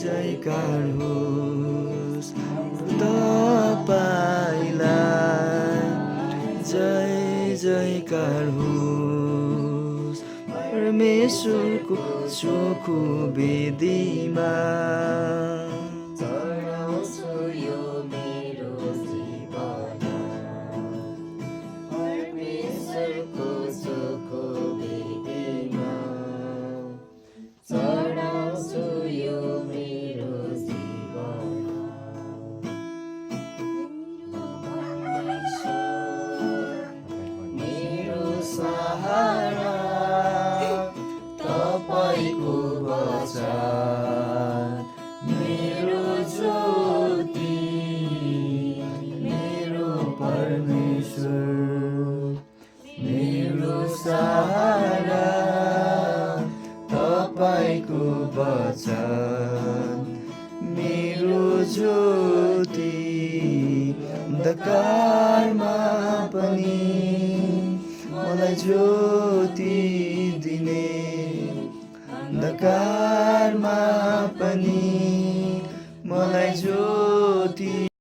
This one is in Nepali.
जयकार होस् तपाईलाई जय जयकार होस् परमेश्वरको चोखो वेदीमा चढाउँछु यो मेरो जीवन परमेश्वरको चोखो वेदीमा चढाउँछु यो मेरो जीवन मेरो सहारा तपाईको वचन मेरो ज्योति मेरो परमेश्वर मेरो सहारा तपाईको वचन मेरो ज्योति अन्धकारमा पनि मलाई ज्योति दिने अन्धकारमा पनि मलाई ज्योति